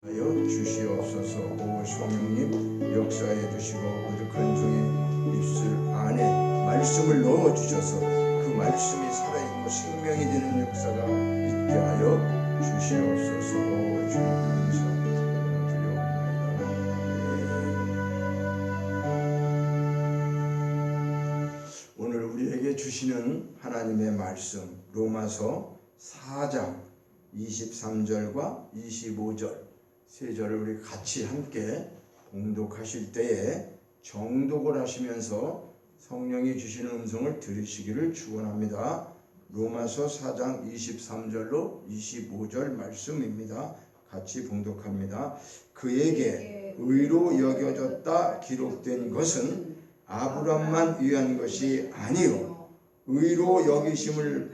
하여 주시옵소서. 오 성령님 역사해 주시고 거듭한 종의 입술 안에 말씀을 넣어 주셔서 그 말씀이 살아있고 생명이 되는 역사가 있게 하여 주시옵소서. 주님 감사드리옵나이다. 오늘 우리에게 주시는 하나님의 말씀 로마서 4장 23절과 25절 세 절을 우리 같이 함께 봉독하실 때에 정독을 하시면서 성령이 주시는 음성을 들으시기를 축원합니다. 로마서 4장 23절로 25절 말씀입니다. 같이 봉독합니다. 그에게 의로 여겨졌다 기록된 것은 아브람만 위한 것이 아니요 의로 여기심을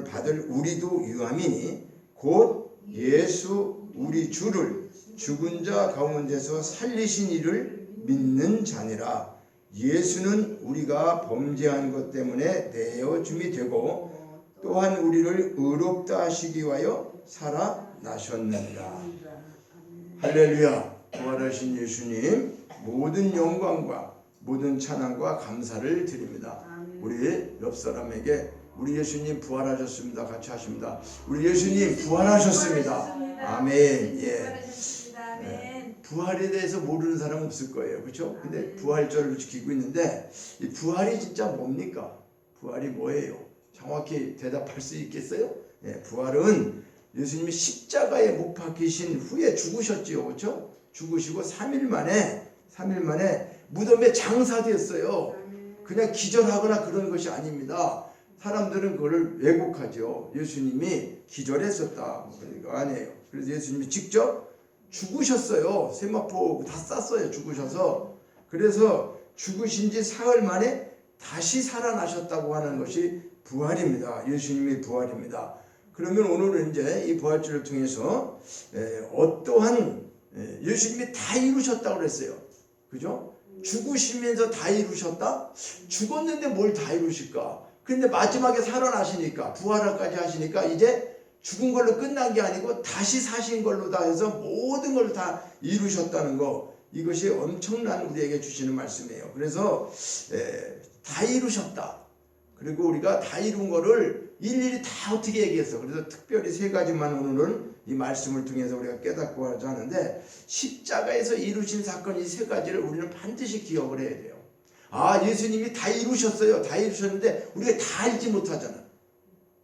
받을 우리도 유함이니 곧 예수 우리 주를 죽은 자 가운데서 살리신 이를 믿는 자니라. 예수는 우리가 범죄한 것 때문에 내어줌이 되고 또한 우리를 의롭다 하시기 위하여 살아나셨느니라. 할렐루야. 부활하신 예수님 모든 영광과 모든 찬양과 감사를 드립니다. 우리 옆 사람에게 우리 예수님 부활하셨습니다. 같이 하십니다. 우리 예수님 부활하셨습니다. 아멘. 예. 부활에 대해서 모르는 사람 없을 거예요. 그렇죠? 근데 부활절을 지키고 있는데 이 부활이 진짜 뭡니까? 부활이 뭐예요? 정확히 대답할 수 있겠어요? 예, 부활은 예수님이 십자가에 못 박히신 후에 죽으셨지요. 그렇죠? 죽으시고 3일 만에 무덤에 장사되었어요. 그냥 기절하거나 그런 것이 아닙니다. 사람들은 그걸 왜곡하죠. 예수님이 기절했었다. 그러니까 아니에요. 그래서 예수님이 직접 죽으셨어요. 세마포 다 쌌어요. 죽으셔서. 그래서 죽으신 지 사흘 만에 다시 살아나셨다고 하는 것이 부활입니다. 예수님이 부활입니다. 그러면 오늘은 이제 이 부활절을 통해서 어떠한 예수님이 다 이루셨다고 그랬어요. 그죠? 죽으시면서 다 이루셨다? 죽었는데 뭘 다 이루실까? 근데 마지막에 살아나시니까 부활까지 하시니까 이제 죽은 걸로 끝난 게 아니고 다시 사신 걸로 다 해서 모든 걸 다 이루셨다는 거, 이것이 엄청난 우리에게 주시는 말씀이에요. 그래서 다 이루셨다. 그리고 우리가 다 이룬 거를 일일이 다 어떻게 얘기했어. 그래서 특별히 세 가지만 오늘은 이 말씀을 통해서 우리가 깨닫고 하자 하는데, 십자가에서 이루신 사건 이 세 가지를 우리는 반드시 기억을 해야 돼요. 아, 예수님이 다 이루셨어요. 다 이루셨는데 우리가 다 알지 못하잖아.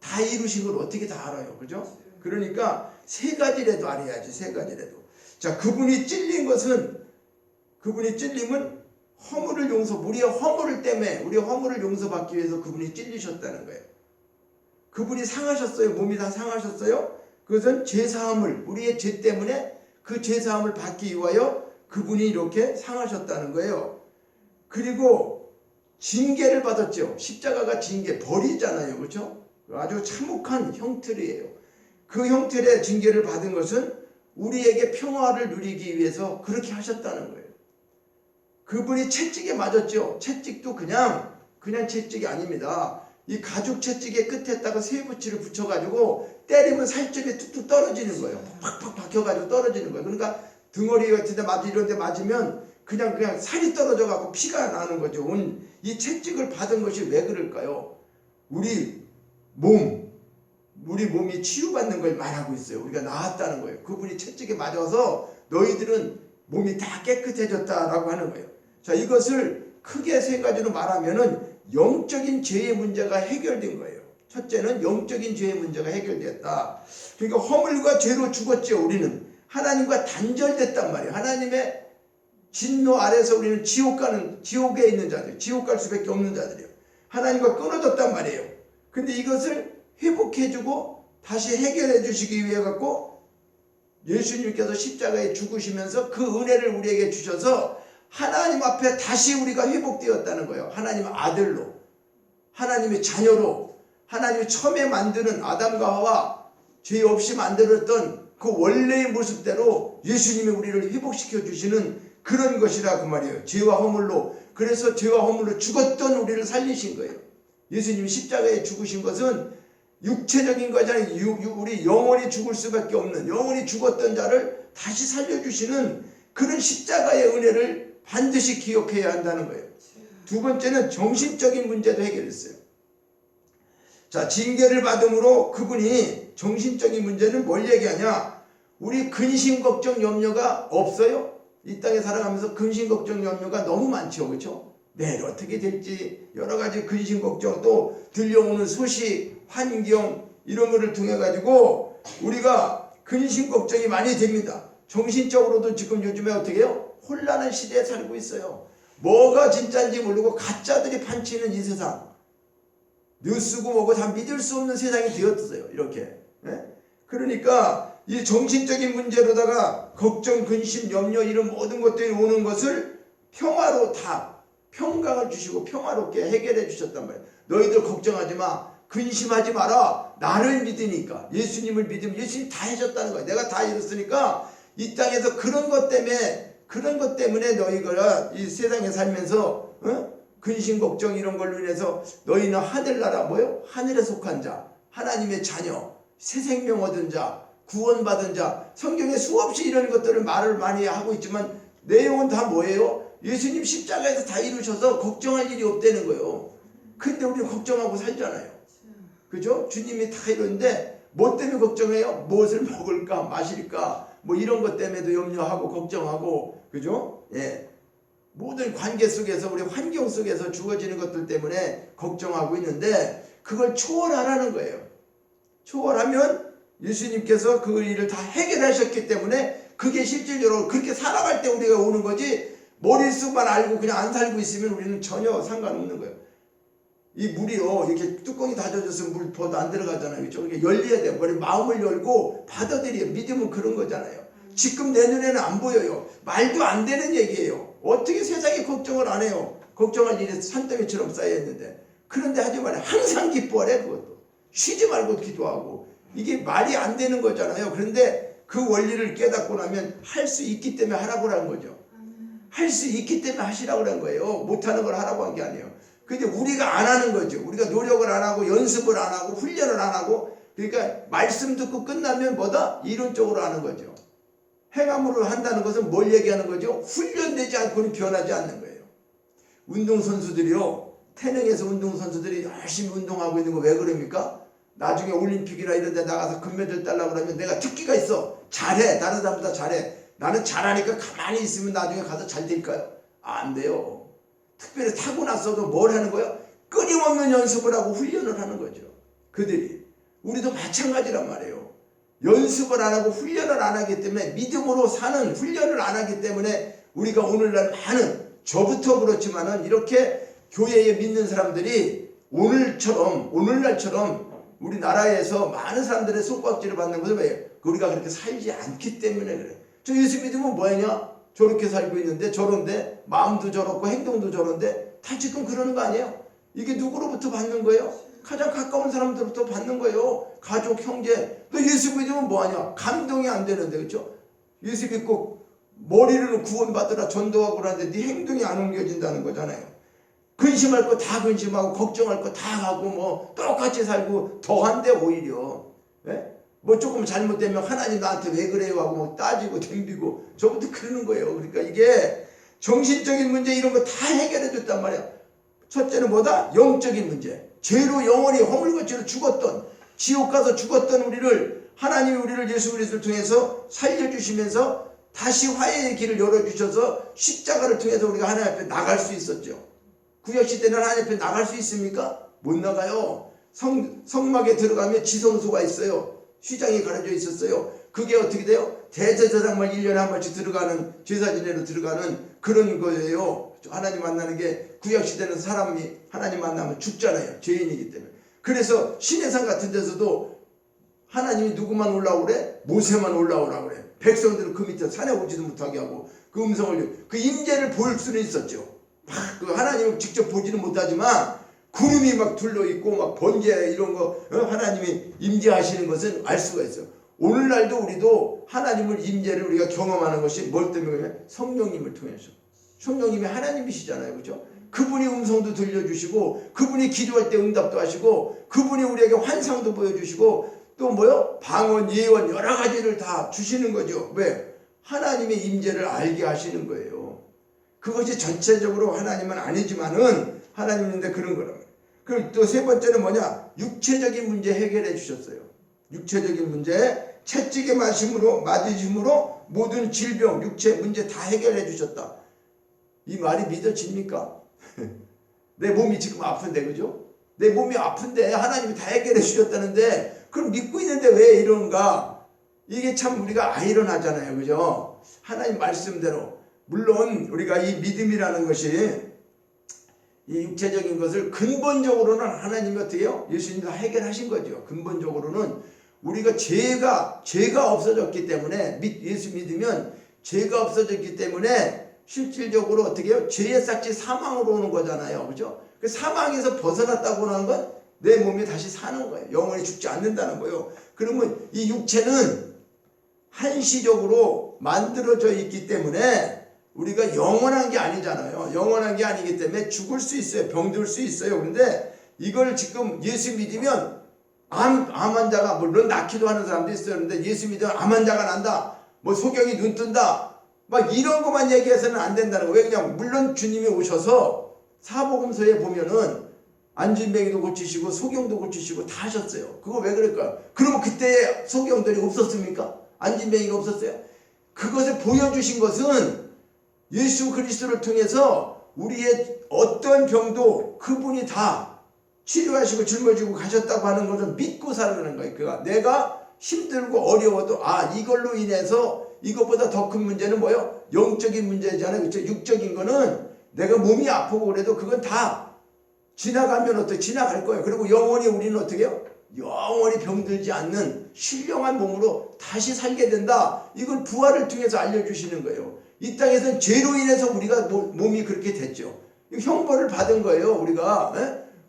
다 이루신 걸 어떻게 다 알아요. 그죠? 그러니까 세 가지라도 알아야지. 세 가지라도. 자, 그분이 찔림은 허물을 우리의 허물을 때문에 우리의 허물을 용서받기 위해서 그분이 찔리셨다는 거예요. 그분이 상하셨어요. 몸이 다 상하셨어요. 그것은 죄사함을, 우리의 죄 때문에 그 죄사함을 받기 위하여 그분이 이렇게 상하셨다는 거예요. 그리고 징계를 받았죠. 십자가가 징계, 벌이잖아요. 그렇죠? 아주 참혹한 형틀이에요. 그 형틀의 징계를 받은 것은 우리에게 평화를 누리기 위해서 그렇게 하셨다는 거예요. 그분이 채찍에 맞았죠. 채찍도 그냥 채찍이 아닙니다. 이 가죽 채찍의 끝에다가 쇠붙이를 붙여가지고 때리면 살점이 툭툭 떨어지는 거예요. 팍팍 박혀가지고 떨어지는 거예요. 그러니까 등허리 같은 데 이런 데 맞으면 그냥 살이 떨어져가지고 피가 나는 거죠. 이 채찍을 받은 것이 왜 그럴까요? 우리 몸이 치유받는 걸 말하고 있어요. 우리가 나았다는 거예요. 그분이 채찍에 맞아서 너희들은 몸이 다 깨끗해졌다라고 하는 거예요. 자, 이것을 크게 세 가지로 말하면은 영적인 죄의 문제가 해결된 거예요. 첫째는 영적인 죄의 문제가 해결됐다. 그러니까 허물과 죄로 죽었죠. 우리는 하나님과 단절됐단 말이에요. 하나님의 진노 아래서 우리는 지옥에 있는 자들, 지옥 갈 수밖에 없는 자들이에요. 하나님과 끊어졌단 말이에요. 근데 이것을 회복해주고 다시 해결해 주시기 위해 갖고 예수님께서 십자가에 죽으시면서 그 은혜를 우리에게 주셔서 하나님 앞에 다시 우리가 회복되었다는 거예요. 하나님의 아들로, 하나님의 자녀로, 하나님이 처음에 만드는 아담과 하와 죄 없이 만들었던 그 원래의 모습대로 예수님이 우리를 회복시켜 주시는 그런 것이라 그 말이에요. 죄와 허물로. 그래서 죄와 허물로 죽었던 우리를 살리신 거예요. 예수님이 십자가에 죽으신 것은 육체적인 거잖아요. 우리 영원히 죽을 수밖에 없는, 영원히 죽었던 자를 다시 살려주시는 그런 십자가의 은혜를 반드시 기억해야 한다는 거예요. 두 번째는 정신적인 문제도 해결했어요. 자, 징계를 받음으로 그분이 정신적인 문제는 뭘 얘기하냐? 우리 근심 걱정 염려가 없어요. 이 땅에 살아가면서 근심 걱정 염려가 너무 많죠. 그렇죠? 내일 어떻게 될지 여러 가지 근심 걱정, 또 들려오는 소식, 환경 이런 거를 통해 가지고 우리가 근심 걱정이 많이 됩니다. 정신적으로도 지금 요즘에 어떻게 해요? 혼란한 시대에 살고 있어요. 뭐가 진짜인지 모르고 가짜들이 판치는 이 세상, 뉴스고 뭐고 다 믿을 수 없는 세상이 되었어요. 이렇게. 그러니까 이 정신적인 문제로다가 걱정, 근심, 염려 이런 모든 것들이 오는 것을 평화로 다 평강을 주시고 평화롭게 해결해 주셨단 말이에요. 너희들 걱정하지 마, 근심하지 마라. 나를 믿으니까, 예수님을 믿으면 예수님이 다 해줬다는 거예요. 내가 다 이뤘으니까 이 땅에서 그런 것 때문에 너희가 이 세상에 살면서 근심 걱정 이런 걸로 인해서 너희는 하늘나라 뭐요? 하늘에 속한 자, 하나님의 자녀, 새 생명 얻은 자, 구원받은 자, 성경에 수없이 이런 것들을 말을 많이 하고 있지만 내용은 다 뭐예요? 예수님 십자가에서 다 이루셔서 걱정할 일이 없다는 거예요. 근데 우리는 걱정하고 살잖아요. 그죠? 주님이 다 이루는데 뭐 때문에 걱정해요? 무엇을 먹을까 마실까 뭐 이런 것 때문에도 염려하고 걱정하고, 그죠? 예. 모든 관계 속에서 우리 환경 속에서 주어지는 것들 때문에 걱정하고 있는데 그걸 초월하라는 거예요. 초월하면 예수님께서 그 일을 다 해결하셨기 때문에 그게 실질적으로 그렇게 살아갈 때 우리가 오는 거지, 머릿속만 알고 그냥 안 살고 있으면 우리는 전혀 상관없는 거예요. 이 물이요, 이렇게 뚜껑이 닫아져서 물 부어도 안 들어가잖아요. 그렇죠? 이게 열려야 돼요. 머리 마음을 열고 받아들여요. 믿음은 그런 거잖아요. 지금 내 눈에는 안 보여요. 말도 안 되는 얘기예요. 어떻게 세상에 걱정을 안 해요? 걱정할 일이 산더미처럼 쌓여있는데. 그런데 하지 말아요. 항상 기뻐하래. 그것도 쉬지 말고 기도하고. 이게 말이 안 되는 거잖아요. 그런데 그 원리를 깨닫고 나면 할 수 있기 때문에 하라고 한 거죠. 할 수 있기 때문에 하시라고 한 거예요. 못하는 걸 하라고 한 게 아니에요. 근데 우리가 안 하는 거죠. 우리가 노력을 안 하고 연습을 안 하고 훈련을 안 하고, 그러니까 말씀 듣고 끝나면 뭐다? 이론적으로 하는 거죠. 행함으로 한다는 것은 뭘 얘기하는 거죠? 훈련되지 않고는 변하지 않는 거예요. 운동선수들이요, 태능에서 운동선수들이 열심히 운동하고 있는 거 왜 그럽니까? 나중에 올림픽이나 이런 데 나가서 금메달 따려고 그러면 내가 특기가 있어, 잘해, 다른 사람보다 잘해, 나는 잘하니까 가만히 있으면 나중에 가서 잘 될까요? 안 돼요. 특별히 타고났어도 뭘 하는 거예요? 끊임없는 연습을 하고 훈련을 하는 거죠. 그들이. 우리도 마찬가지란 말이에요. 연습을 안 하고 훈련을 안 하기 때문에, 믿음으로 사는 훈련을 안 하기 때문에 우리가 오늘날 많은, 저부터 그렇지만은 이렇게 교회에 믿는 사람들이 오늘날처럼 우리나라에서 많은 사람들의 손깍지를 받는 것은 왜요? 우리가 그렇게 살지 않기 때문에 그래. 저 예수 믿으면 뭐하냐? 저렇게 살고 있는데 저런데 마음도 저렇고 행동도 저런데 다 지금 그러는 거 아니에요? 이게 누구로부터 받는 거예요? 가장 가까운 사람들로부터 받는 거예요. 가족, 형제. 너 예수 믿으면 뭐하냐? 감동이 안 되는데, 그렇죠? 예수 믿고 머리를 구원받으라 전도하고 그러는데 네 행동이 안 옮겨진다는 거잖아요. 근심할 거 다 근심하고 걱정할 거 다 하고 뭐 똑같이 살고 더한데 오히려. 네? 뭐 조금 잘못되면 하나님 나한테 왜 그래요 하고 뭐 따지고 덤비고 저부터 그러는 거예요. 그러니까 이게 정신적인 문제 이런 거 다 해결해 줬단 말이야. 첫째는 뭐다? 영적인 문제. 죄로 영원히 허물고치로 죽었던, 지옥 가서 죽었던 우리를 하나님이 우리를 예수 그리스도를 통해서 살려주시면서 다시 화해의 길을 열어주셔서 십자가를 통해서 우리가 하나님 앞에 나갈 수 있었죠. 구약시대는 하나님 앞에 나갈 수 있습니까? 못 나가요. 성막에 들어가면 지성소가 있어요. 휘장이 가려져 있었어요. 그게 어떻게 돼요? 대제사장만 1년에 한 번씩 들어가는, 제사 지내러 들어가는 그런 거예요. 하나님 만나는 게, 구약시대는 사람이 하나님 만나면 죽잖아요. 죄인이기 때문에. 그래서 시내산 같은 데서도 하나님이 누구만 올라오고 그래? 모세만 올라오라고 그래. 백성들은 그 밑에 산에 오지도 못하게 하고 그 음성을, 그 임재를 볼 수는 있었죠. 그 하나님을 직접 보지는 못하지만 구름이 막 둘러있고 막 번개 이런 거 하나님이 임재하시는 것은 알 수가 있어요. 오늘날도 우리도 하나님을 임재를 우리가 경험하는 것이 뭘 때문에? 성령님을 통해서. 성령님이 하나님이시잖아요. 그죠? 그분이 음성도 들려주시고 그분이 기도할 때 응답도 하시고 그분이 우리에게 환상도 보여주시고 또 뭐요? 방언, 예언 여러 가지를 다 주시는 거죠. 왜? 하나님의 임재를 알게 하시는 거예요. 그것이 전체적으로 하나님은 아니지만은 하나님인데 그런 거라고. 그리고 또 세 번째는 뭐냐? 육체적인 문제 해결해 주셨어요. 육체적인 문제, 채찍에 맞으심으로 모든 질병, 육체 문제 다 해결해 주셨다. 이 말이 믿어집니까? 내 몸이 지금 아픈데, 그죠? 내 몸이 아픈데 하나님이 다 해결해 주셨다는데 그럼 믿고 있는데 왜 이런가? 이게 참 우리가 아이러니하잖아요, 그죠? 하나님 말씀대로 물론 우리가 이 믿음이라는 것이 이 육체적인 것을 근본적으로는 하나님이 어떻게 해요? 예수님이 다 해결하신 거죠. 근본적으로는 우리가 죄가 없어졌기 때문에 예수 믿으면 죄가 없어졌기 때문에 실질적으로 어떻게 해요? 죄의 싹지 사망으로 오는 거잖아요. 그죠? 그 사망에서 벗어났다고 하는 건 내 몸이 다시 사는 거예요. 영원히 죽지 않는다는 거예요. 그러면 이 육체는 한시적으로 만들어져 있기 때문에 우리가 영원한 게 아니잖아요. 영원한 게 아니기 때문에 죽을 수 있어요. 병들 수 있어요. 그런데 이걸 지금 예수 믿으면 암 환자가 물론 낳기도 하는 사람도 있어요. 그런데 예수 믿으면 암 환자가 난다. 뭐 소경이 눈 뜬다. 막 이런 것만 얘기해서는 안 된다는 거예요. 왜 그냥 물론 주님이 오셔서 사복음서에 보면은 안진뱅이도 고치시고 소경도 고치시고 다 하셨어요. 그거 왜 그럴까요? 그러면 그때 소경들이 없었습니까? 안진뱅이가 없었어요? 그것을 보여주신 것은 예수 그리스도를 통해서 우리의 어떤 병도 그분이 다 치료하시고 짊어지고 가셨다고 하는 것을 믿고 살아가는 거예요. 그러니까 내가 힘들고 어려워도 이걸로 인해서 이것보다 더 큰 문제는 뭐예요? 영적인 문제잖아요. 그렇죠? 육적인 거는 내가 몸이 아프고 그래도 그건 다 지나가면 어떻게 지나갈 거예요. 그리고 영원히 우리는 어떻게 해요? 영원히 병들지 않는 신령한 몸으로 다시 살게 된다. 이걸 부활을 통해서 알려주시는 거예요. 이 땅에서는 죄로 인해서 우리가 몸이 그렇게 됐죠. 형벌을 받은 거예요. 우리가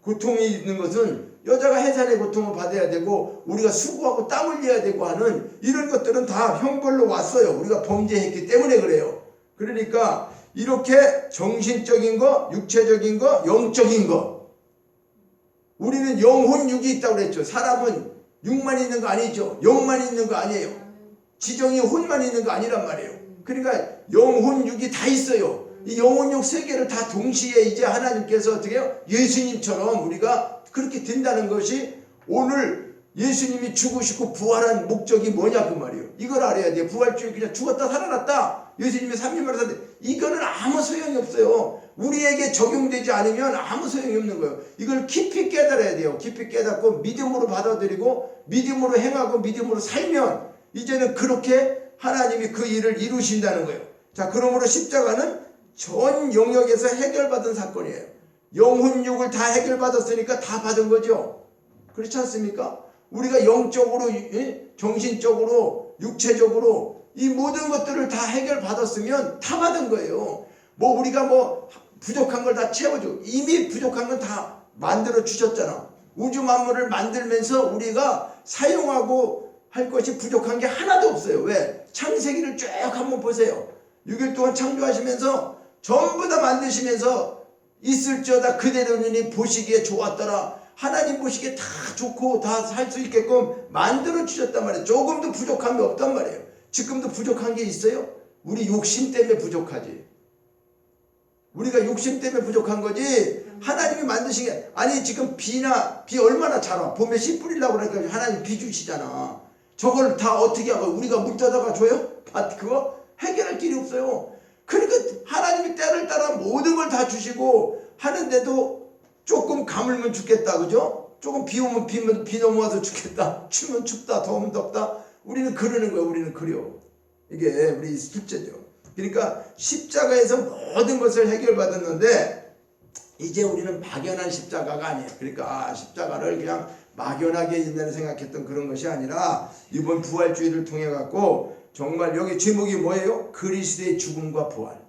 고통이 있는 것은 여자가 해산의 고통을 받아야 되고 우리가 수고하고 땀 흘려야 되고 하는 이런 것들은 다 형벌로 왔어요. 우리가 범죄했기 때문에 그래요. 그러니까 이렇게 정신적인 거, 육체적인 거, 영적인 거 우리는 영혼 육이 있다고 그랬죠. 사람은 육만 있는 거 아니죠. 영만 있는 거 아니에요. 지정이 혼만 있는 거 아니란 말이에요. 그러니까 영혼 육이 다 있어요. 이 영혼 육 세 개를 다 동시에 이제 하나님께서 어떻게 해요? 예수님처럼 우리가 그렇게 된다는 것이 오늘 예수님이 죽으시고 부활한 목적이 뭐냐 그 말이에요. 이걸 알아야 돼요. 부활주의 그냥 죽었다 살아났다. 예수님이 3일 만에 살았는데 이거는 아무 소용이 없어요. 우리에게 적용되지 않으면 아무 소용이 없는 거예요. 이걸 깊이 깨달아야 돼요. 깊이 깨닫고 믿음으로 받아들이고 믿음으로 행하고 믿음으로 살면 이제는 그렇게 하나님이 그 일을 이루신다는 거예요. 자, 그러므로 십자가는 전 영역에서 해결받은 사건이에요. 영혼육을 다 해결받았으니까 다 받은 거죠. 그렇지 않습니까? 우리가 영적으로, 정신적으로, 육체적으로 이 모든 것들을 다 해결받았으면 다 받은 거예요. 우리가 부족한 걸 다 채워줘. 이미 부족한 건 다 만들어 주셨잖아. 우주 만물을 만들면서 우리가 사용하고 할 것이 부족한 게 하나도 없어요. 왜? 창세기를 쭉 한번 보세요. 6일 동안 창조하시면서 전부 다 만드시면서 있을지어다 그대로니 보시기에 좋았더라. 하나님 보시기에 다 좋고 다 살 수 있게끔 만들어 주셨단 말이에요. 조금도 부족함이 없단 말이에요. 지금도 부족한 게 있어요? 우리 욕심 때문에 부족하지. 우리가 욕심 때문에 부족한 거지 하나님이 만드신 게 아니 지금 비 얼마나 잘 와. 봄에 씨 뿌리려고 그러니까 하나님 비 주시잖아. 저걸 다 어떻게 하고 우리가 물 떠다가 줘요? 그거 해결할 길이 없어요. 그러니까 하나님이 때를 따라 모든 걸 다 주시고 하는데도 조금 가물면 죽겠다. 그죠? 조금 비 오면 비 넘어와서 죽겠다. 추면 춥다. 더우면 덥다. 우리는 그러는 거예요. 우리는 그려. 이게 우리 실제죠. 그러니까 십자가에서 모든 것을 해결받았는데 이제 우리는 막연한 십자가가 아니에요. 그러니까 십자가를 그냥 막연하게 옛날에 생각했던 그런 것이 아니라 이번 부활주의를 통해 갖고 정말 여기 제목이 뭐예요? 그리스도의 죽음과 부활.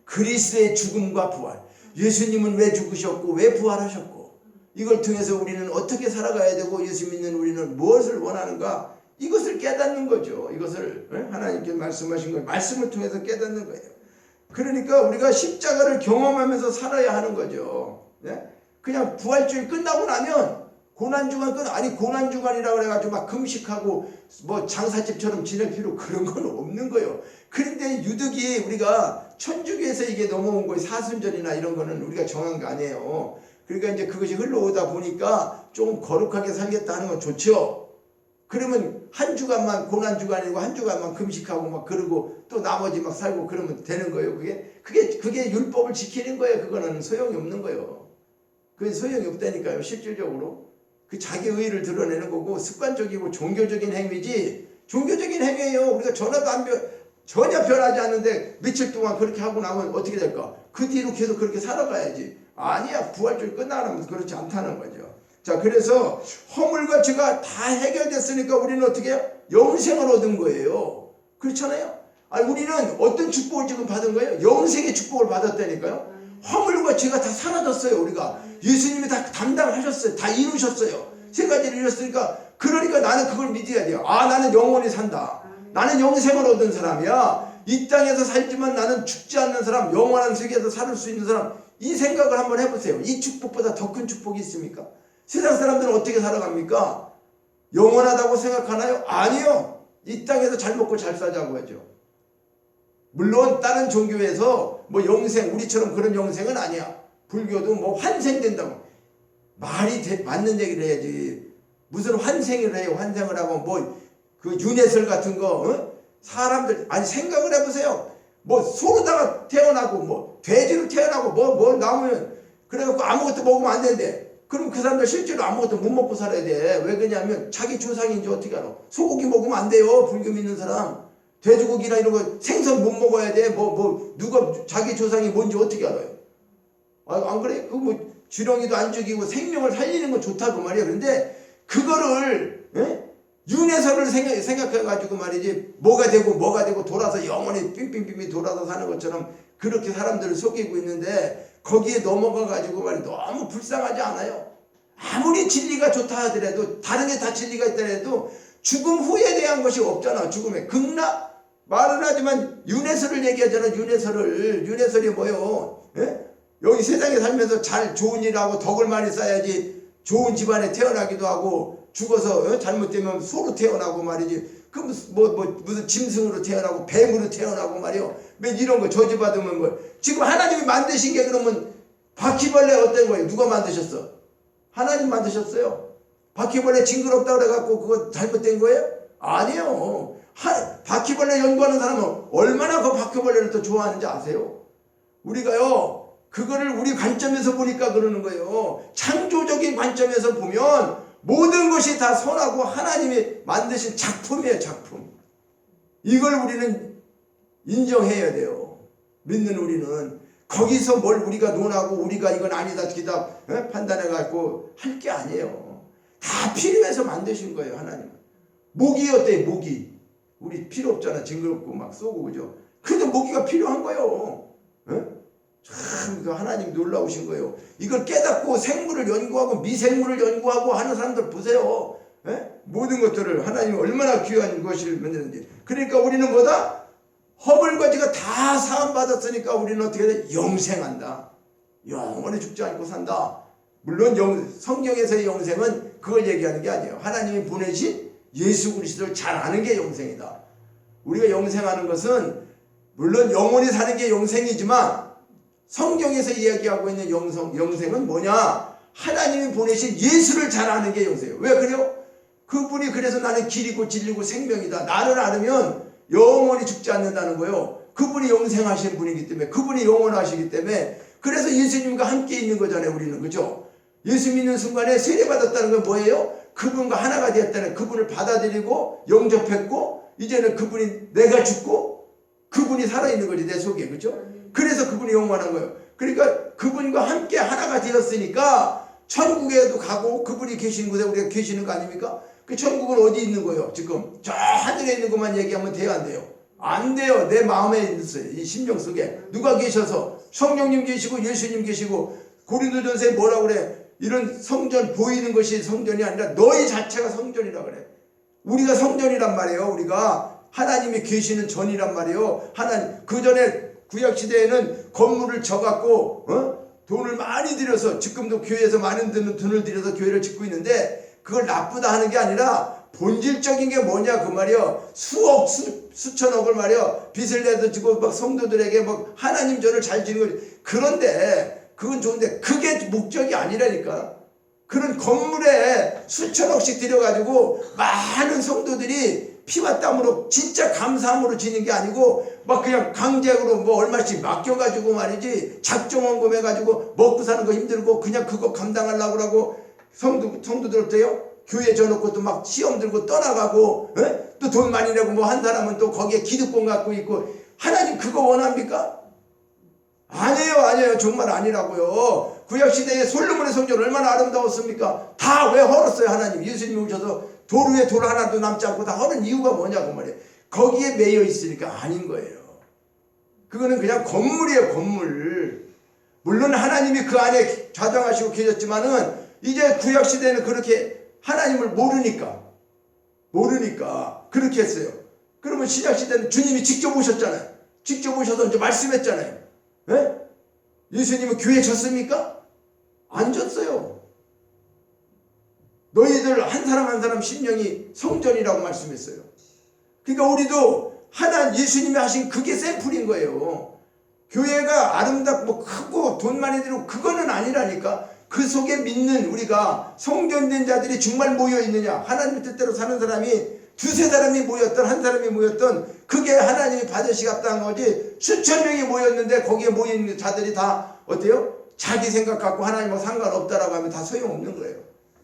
그리스도의 죽음과 부활. 예수님은 왜 죽으셨고 왜 부활하셨고 이걸 통해서 우리는 어떻게 살아가야 되고 예수 믿는 우리는 무엇을 원하는가 이것을 깨닫는 거죠. 이것을 하나님께 말씀하신 걸 말씀을 통해서 깨닫는 거예요. 그러니까 우리가 십자가를 경험하면서 살아야 하는 거죠. 그냥 부활주의 끝나고 나면 고난주간 건 아니 고난주간이라 그래가지고 막 금식하고 뭐 장사집처럼 지낼 필요 그런 건 없는 거예요. 그런데 유득이 우리가 천주교에서 이게 넘어온 거예요. 사순절이나 이런 거는 우리가 정한 거 아니에요. 그러니까 이제 그것이 흘러오다 보니까 좀 거룩하게 살겠다 하는 건 좋죠. 그러면 한 주간만 고난주간이고 한 주간만 금식하고 막 그러고 또 나머지 막 살고 그러면 되는 거예요. 그게 율법을 지키는 거예요. 그거는 소용이 없는 거예요. 그게 소용이 없다니까요. 실질적으로. 그 자기 의의를 드러내는 거고 습관적이고 종교적인 행위지 종교적인 행위예요. 우리가 전혀 변하지 않는데 며칠 동안 그렇게 하고 나면 어떻게 될까? 그 뒤로 계속 그렇게 살아가야지. 아니야. 부활절 끝나면 그렇지 않다는 거죠. 자, 그래서 허물과 죄가 다 해결됐으니까 우리는 어떻게 해요? 영생을 얻은 거예요. 그렇잖아요. 아니, 우리는 어떤 축복을 지금 받은 거예요? 영생의 축복을 받았다니까요. 허물과 죄가 다 사라졌어요. 우리가 예수님이 다 담당하셨어요. 다 이루셨어요. 세 가지를 이뤘으니까 그러니까 나는 그걸 믿어야 돼요. 아, 나는 영원히 산다. 나는 영생을 얻은 사람이야. 이 땅에서 살지만 나는 죽지 않는 사람, 영원한 세계에서 살 수 있는 사람. 이 생각을 한번 해보세요. 이 축복보다 더 큰 축복이 있습니까? 세상 사람들은 어떻게 살아갑니까? 영원하다고 생각하나요? 아니요. 이 땅에서 잘 먹고 잘 사자고 하죠. 물론 다른 종교에서 뭐 영생, 우리처럼 그런 영생은 아니야. 불교도 뭐 환생된다고. 말이 맞는 얘기를 해야지. 무슨 환생을 해요. 환생을 하고 뭐 그 윤회설 같은 거 사람들 아니 생각을 해보세요. 뭐 소로다가 태어나고 뭐 돼지로 태어나고 뭐 나오면 그래갖고 아무것도 먹으면 안 되는데 그럼 그 사람들 실제로 아무것도 못 먹고 살아야 돼. 왜 그러냐면 자기 조상인지 어떻게 알아. 소고기 먹으면 안 돼요. 불교 믿는 사람. 돼지고기나 이런 거 생선 못 먹어야 돼. 누가 자기 조상이 뭔지 어떻게 알아요? 안 그래? 그 뭐 지렁이도 안 죽이고 생명을 살리는 건 좋다고 말이야. 그런데 그거를 윤회설을 생각해가지고 말이지 뭐가 되고 돌아서 영원히 빙빙빙 돌아서 사는 것처럼 그렇게 사람들을 속이고 있는데 거기에 넘어가가지고 말이 너무 불쌍하지 않아요? 아무리 진리가 좋다 하더라도 다른 게 다 진리가 있더라도 죽음 후에 대한 것이 없잖아. 죽음에 극락 말은 하지만 윤회설을 얘기하잖아. 윤회설이 뭐요? 여기 세상에 살면서 좋은 일하고 덕을 많이 쌓아야지 좋은 집안에 태어나기도 하고 죽어서 잘못되면 소로 태어나고 말이지. 그 무슨 짐승으로 태어나고 뱀으로 태어나고 말이요. 이런 거 저주받으면 뭐 지금 하나님이 만드신 게 그러면 바퀴벌레 어떤 거예요? 누가 만드셨어? 하나님 만드셨어요. 바퀴벌레 징그럽다 그래갖고 그거 잘못된 거예요? 아니에요. 바퀴벌레 연구하는 사람은 얼마나 그 바퀴벌레를 더 좋아하는지 아세요? 우리가요 그거를 우리 관점에서 보니까 그러는 거예요. 창조적인 관점에서 보면 모든 것이 다 선하고 하나님이 만드신 작품이에요. 작품. 이걸 우리는 인정해야 돼요. 믿는 우리는. 거기서 뭘 우리가 논하고 우리가 이건 아니다 기다 판단해갖고 할 게 아니에요. 다 필요해서 만드신 거예요. 하나님은. 모기 어때요? 모기. 우리 필요 없잖아. 징그럽고 막 쏘고 그죠? 근데 모기가 필요한 거예요. 참 하나님 놀라우신 거예요. 이걸 깨닫고 생물을 연구하고 미생물을 연구하고 하는 사람들 보세요. 모든 것들을 하나님이 얼마나 귀한 것을 만드는지. 그러니까 우리는 뭐다? 허물과 죄가 다 사함받았으니까 우리는 어떻게 돼? 영생한다. 영원히 죽지 않고 산다. 물론 성경에서의 영생은 그걸 얘기하는 게 아니에요. 하나님이 보내신 예수 그리스도를 잘 아는 게 영생이다. 우리가 영생하는 것은 물론 영원히 사는 게 영생이지만 성경에서 이야기하고 있는 영생은 뭐냐? 하나님이 보내신 예수를 잘 아는 게 영생이에요. 왜 그래요? 그분이 그래서 나는 길이고 진리고 생명이다. 나를 알으면 영원히 죽지 않는다는 거예요. 그분이 영생하신 분이기 때문에 그분이 영원하시기 때문에 그래서 예수님과 함께 있는 거잖아요. 우리는. 그죠? 예수 믿는 순간에 세례받았다는 건 뭐예요? 그분과 하나가 되었다는 그분을 받아들이고 영접했고 이제는 그분이 내가 죽고 그분이 살아있는 거지 내 속에. 그죠? 그래서 그분이 영원한 거예요. 그러니까 그분과 함께 하나가 되었으니까 천국에도 가고 그분이 계신 곳에 우리가 계시는 거 아닙니까? 그 천국은 어디 있는 거예요? 지금 저 하늘에 있는 것만 얘기하면 돼요? 안 돼요? 안 돼요. 내 마음에 있어요. 이 심령 속에 누가 계셔서 성령님 계시고 예수님 계시고 고린도전서에 뭐라고 그래? 이런 성전 보이는 것이 성전이 아니라 너희 자체가 성전이라 그래. 우리가 성전이란 말이에요. 우리가 하나님이 계시는 전이란 말이에요. 하나님 그 전에 구약시대에는 건물을 져갖고 돈을 많이 들여서 지금도 교회에서 많은 돈을 들여서 교회를 짓고 있는데 그걸 나쁘다 하는 게 아니라 본질적인 게 뭐냐 그 말이요. 수억 수천억을 말이요. 빚을 내서 주고 막 성도들에게 막 하나님 전을 잘 지는 거지. 그런데 그건 좋은데 그게 목적이 아니라니까. 그런 건물에 수천억씩 들여가지고 많은 성도들이 피와 땀으로 진짜 감사함으로 지는 게 아니고 막 그냥 강제로 뭐 얼마씩 맡겨가지고 말이지 작정원금 해가지고 먹고 사는 거 힘들고 그냥 그거 감당하려고 하고 성도들 어때요? 교회 져놓고 또 막 시험 들고 떠나가고 또 돈 많이 내고 뭐 한 사람은 또 거기에 기득권 갖고 있고 하나님 그거 원합니까? 아니에요. 정말 아니라고요. 구약시대에 솔로몬의 성전 얼마나 아름다웠습니까? 다 왜 헐었어요 하나님. 예수님이 오셔서 돌 위에 돌 하나도 남지 않고 다 헐은 이유가 뭐냐고 말이에요. 거기에 매여 있으니까 아닌 거예요. 그거는 그냥 건물이에요 건물. 물론 하나님이 그 안에 좌정하시고 계셨지만은 이제 구약시대에는 그렇게 하나님을 모르니까 그렇게 했어요. 그러면 신약시대는 주님이 직접 오셨잖아요. 직접 오셔서 이제 말씀했잖아요. 예? 예수님은 교회 졌습니까? 안 졌어요. 너희들 한 사람 한 사람 심령이 성전이라고 말씀했어요. 그러니까 우리도 예수님이 하신 그게 샘플인 거예요. 교회가 아름답고 크고 돈 많이 들고 그거는 아니라니까. 그 속에 믿는 우리가 성전된 자들이 정말 모여 있느냐. 하나님 뜻대로 사는 사람이 두세 사람이 모였던 한 사람이 모였던 그게 하나님이 받으시 합당한 거지. 수천 명이 모였는데 거기에 모여있는 자들이 다 어때요? 자기 생각 갖고 하나님하고 상관없다라고 하면 다 소용없는 거예요.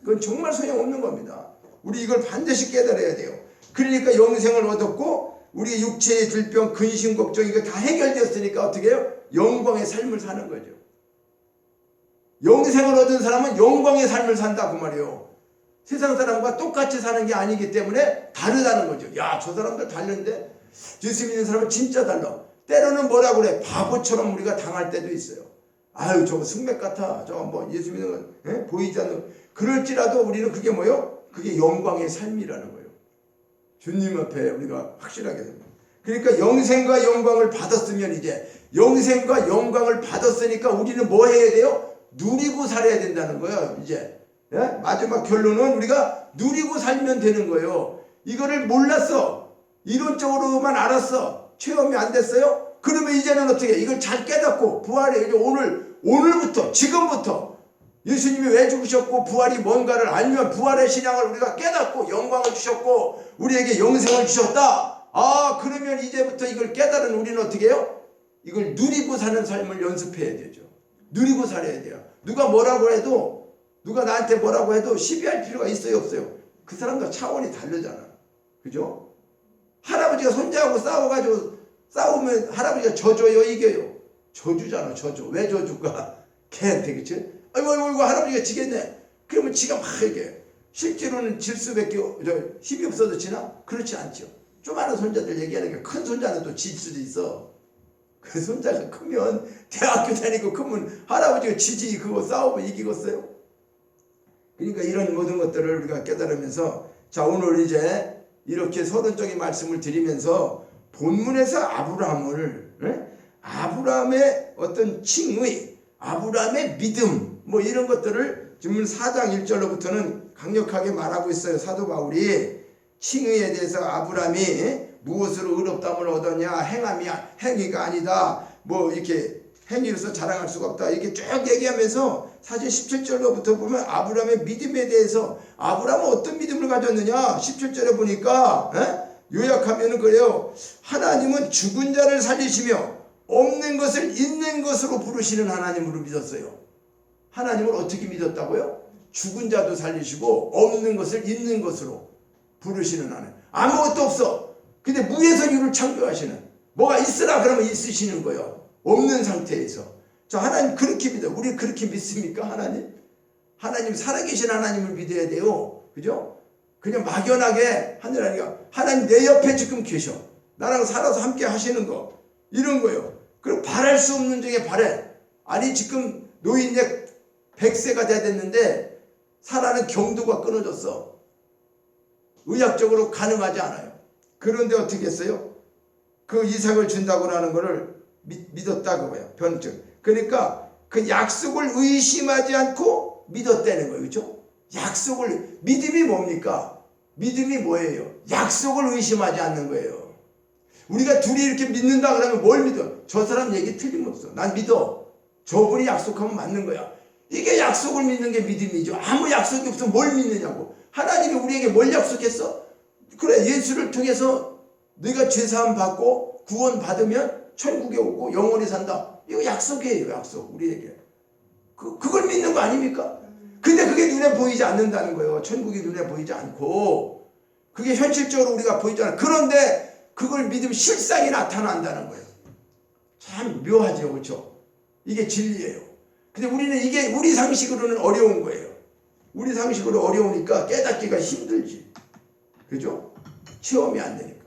그건 정말 소용없는 겁니다. 우리 이걸 반드시 깨달아야 돼요. 그러니까 영생을 얻었고 우리 육체의 질병, 근심, 걱정 이거 다 해결되었으니까 어떻게 해요? 영광의 삶을 사는 거죠. 영생을 얻은 사람은 영광의 삶을 산다 그 말이에요. 세상 사람과 똑같이 사는 게 아니기 때문에 다르다는 거죠. 야, 저 사람들 다른데 예수 믿는 사람은 진짜 달라. 때로는 뭐라고 그래? 바보처럼 우리가 당할 때도 있어요. 아유 저거 승맥 같아. 저거 뭐 예수 믿는 건 보이지 않는. 그럴지라도 우리는 그게 뭐예요? 그게 영광의 삶이라는 거예요. 주님 앞에 우리가 확실하게 됩니다. 그러니까 영생과 영광을 받았으면 이제 영생과 영광을 받았으니까 우리는 뭐 해야 돼요? 누리고 살아야 된다는 거예요. 이제 마지막 결론은 우리가 누리고 살면 되는 거예요. 이거를 몰랐어. 이론적으로만 알았어. 체험이 안 됐어요? 그러면 이제는 어떻게 이걸 잘 깨닫고 부활에 이제 오늘부터 지금부터 예수님이 왜 죽으셨고 부활이 뭔가를 알면 부활의 신앙을 우리가 깨닫고 영광을 주셨고 우리에게 영생을 주셨다. 아 그러면 이제부터 이걸 깨달은 우리는 어떻게 해요? 이걸 누리고 사는 삶을 연습해야 되죠. 누리고 살아야 돼요. 누가 뭐라고 해도 누가 나한테 뭐라고 해도 시비할 필요가 있어요 없어요? 그 사람과 차원이 다르잖아. 그죠? 할아버지가 손자하고 싸우면 할아버지가 져줘요 이겨요? 져주잖아. 져줘. 왜 져줄까? 걔한테 그치? 아이고 할아버지가 지겠네. 그러면 지가 막 이렇게 실제로는 질 수밖에 힘이 없어도 지나? 그렇지 않죠. 조그마한 손자들 얘기하는 게 큰 손자는 또 질 수도 있어. 그 손자가 크면 대학교 다니고 크면 할아버지가 지지 그거 싸우고 이기겠어요? 그러니까 이런 모든 것들을 우리가 깨달으면서 자 오늘 이제 이렇게 서론적인 말씀을 드리면서 본문에서 아브라함의 어떤 칭의, 아브라함의 믿음 뭐 이런 것들을 지금 4장 1절로부터는 강력하게 말하고 있어요. 사도 바울이 칭의에 대해서 아브라함이 무엇으로 의롭다함을 얻었냐 행위가 아니다 뭐 이렇게 행위로서 자랑할 수가 없다 이렇게 쭉 얘기하면서 사실 17절로부터 보면 아브라함의 믿음에 대해서 아브라함은 어떤 믿음을 가졌느냐 17절에 보니까 요약하면은 그래요. 하나님은 죽은 자를 살리시며 없는 것을 있는 것으로 부르시는 하나님으로 믿었어요. 하나님을 어떻게 믿었다고요? 죽은 자도 살리시고 없는 것을 있는 것으로 부르시는 하나님. 아무것도 없어. 근데 무에서 유를 창조하시는. 뭐가 있으라 그러면 있으시는 거예요. 없는 상태에서. 자 하나님 그렇게 믿어. 우리 그렇게 믿습니까? 하나님 살아계신 하나님을 믿어야 돼요. 그죠? 그냥 막연하게 하느라니까 하나님 내 옆에 지금 계셔. 나랑 살아서 함께 하시는 거. 이런 거예요. 그리고 바랄 수 없는 중에 바래. 아니 지금 노인네 100세가 돼야 됐는데 살아는 경도가 끊어졌어. 의학적으로 가능하지 않아요. 그런데 어떻게 했어요? 그 이삭을 준다고 하는 거를 믿었다 그거예요. 변증. 그러니까 그 약속을 의심하지 않고 믿었다는 거예요. 그렇죠? 약속을, 믿음이 뭡니까? 믿음이 뭐예요? 약속을 의심하지 않는 거예요. 우리가 둘이 이렇게 믿는다 그러면 뭘 믿어? 저 사람 얘기 틀림없어. 난 믿어. 저분이 약속하면 맞는 거야. 이게 약속을 믿는 게 믿음이죠. 아무 약속이 없으면 뭘 믿느냐고. 하나님이 우리에게 뭘 약속했어? 그래, 예수를 통해서 네가 죄사함 받고 구원 받으면 천국에 오고 영원히 산다. 이거 약속이에요. 약속. 우리에게. 그걸 믿는 거 아닙니까? 근데 그게 눈에 보이지 않는다는 거예요. 천국이 눈에 보이지 않고 그게 현실적으로 우리가 보이지 않아. 그런데 그걸 믿으면 실상이 나타난다는 거예요. 참 묘하죠. 그렇죠? 이게 진리예요. 근데 우리는 이게 우리 상식으로는 어려운 거예요. 우리 상식으로 어려우니까 깨닫기가 힘들지. 그죠? 체험이 안 되니까.